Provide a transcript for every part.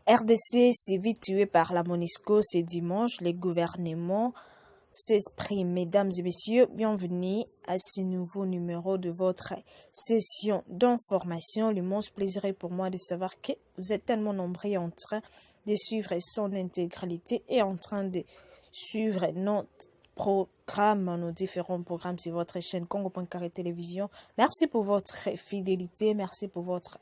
RDC civile tuée par la MONUSCO ce dimanche, les gouvernements s'expriment. Mesdames et messieurs, bienvenue à ce nouveau numéro de votre session d'information. L'immense plaisir est pour moi de savoir que vous êtes tellement nombreux en train de suivre son intégralité et en train de suivre notre programme, nos différents programmes sur votre chaîne Congo.carré Télévision. Merci pour votre fidélité, merci pour votre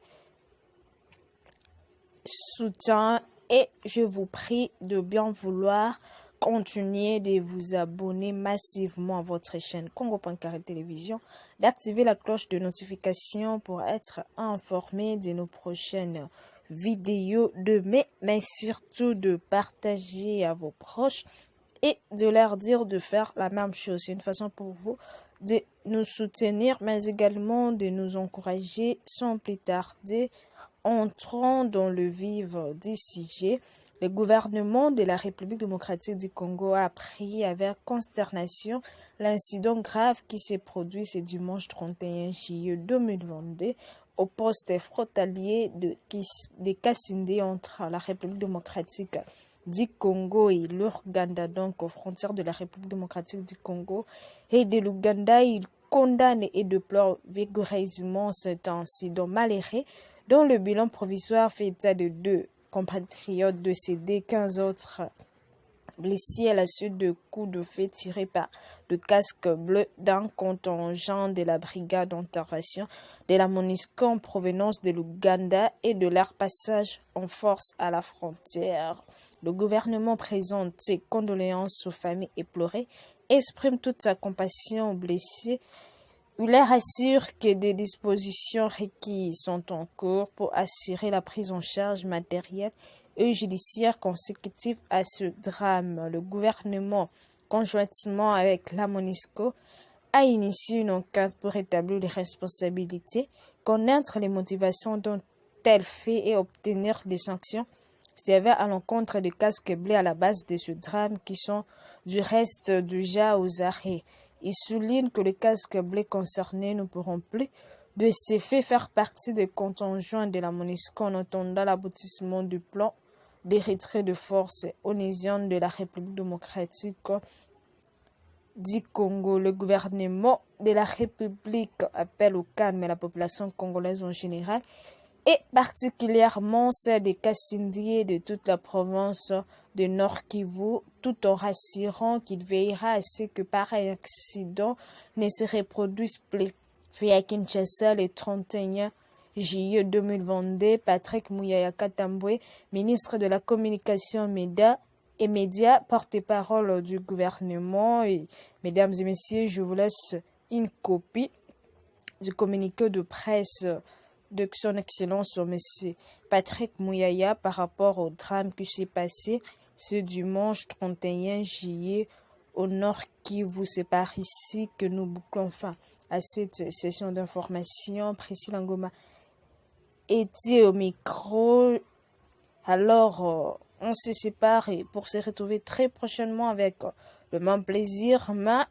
soutien et je vous prie de bien vouloir continuer de vous abonner massivement à votre chaîne Congo.carré Télévision, d'activer la cloche de notification pour être informé de nos prochaines vidéos mais surtout de partager à vos proches et de leur dire de faire la même chose. C'est une façon pour vous de nous soutenir, mais également de nous encourager sans plus tarder. Entrons dans le vif du sujet. Le gouvernement de la République démocratique du Congo a appris avec consternation l'incident grave qui s'est produit ce dimanche 31 juillet 2022 au poste frontalier de Kasindi entre la République démocratique du Congo et l'Ouganda, donc aux frontières de la République démocratique du Congo et de l'Ouganda. Il condamne et déplore vigoureusement cet incident malheureux dont le bilan provisoire fait état de 2 compatriotes décédés, 15 autres blessés à la suite de coups de feu tirés par le casque bleu d'un contingent de la brigade d'intervention de la MONUSCO en provenance de l'Ouganda et de leur passage en force à la frontière. Le gouvernement présente ses condoléances aux familles éplorées, exprime toute sa compassion aux blessés. Il leur assure que des dispositions requises sont en cours pour assurer la prise en charge matérielle et judiciaire consécutive à ce drame. Le gouvernement, conjointement avec la MONUSCO, a initié une enquête pour établir les responsabilités, connaître les motivations d'un tel fait et obtenir des sanctions sévères à l'encontre des casques bleus à la base de ce drame qui sont du reste déjà aux arrêts. Il souligne que les casques bleus concernés ne pourront plus de ces faits faire partie des contingents de la MONUSCO en attendant l'aboutissement du plan de retrait de forces onusiennes de la République démocratique du Congo. Le gouvernement de la République appelle au calme la population congolaise en général et particulièrement celle des Kasindi de toute la province de Nord Kivu, tout en rassurant qu'il veillera à ce que pareil accident ne se reproduise plus. Fait à Kinshasa le 31 juillet 2022, Patrick Muyaya Katambwe, ministre de la Communication et Médias, porte-parole du gouvernement. Et, mesdames et messieurs, je vous laisse une copie du communiqué de presse de son Excellence M. Patrick Muyaya par rapport au drame qui s'est passé ce dimanche 31 juillet au Nord Kivu. C'est par ici que nous bouclons fin à cette session d'information. Priscilla Ngoma était au micro. Alors, on se sépare pour se retrouver très prochainement avec le même plaisir. Mais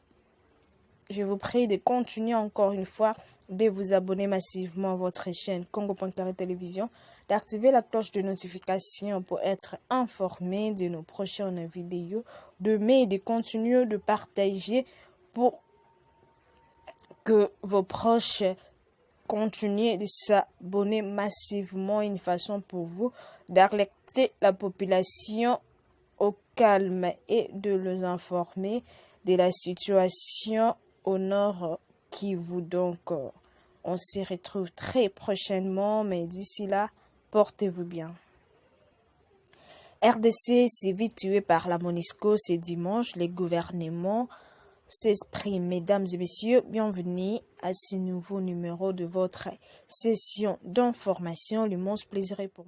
je vous prie de continuer encore une fois de vous abonner massivement à votre chaîne Congo.carré Télévision, d'activer la cloche de notification pour être informé de nos prochaines vidéos, et de continuer de partager pour que vos proches continuent de s'abonner massivement. Une façon pour vous d'alerter la population au calme et de les informer de la situation au Nord Kivu. Donc, on se retrouve très prochainement, mais d'ici là, portez-vous bien. RDC civile tuée par la MONUSCO ce dimanche, les gouvernements s'expriment. Mesdames et messieurs, bienvenue à ce nouveau numéro de votre session d'information. L'immense plaisir est pour moi.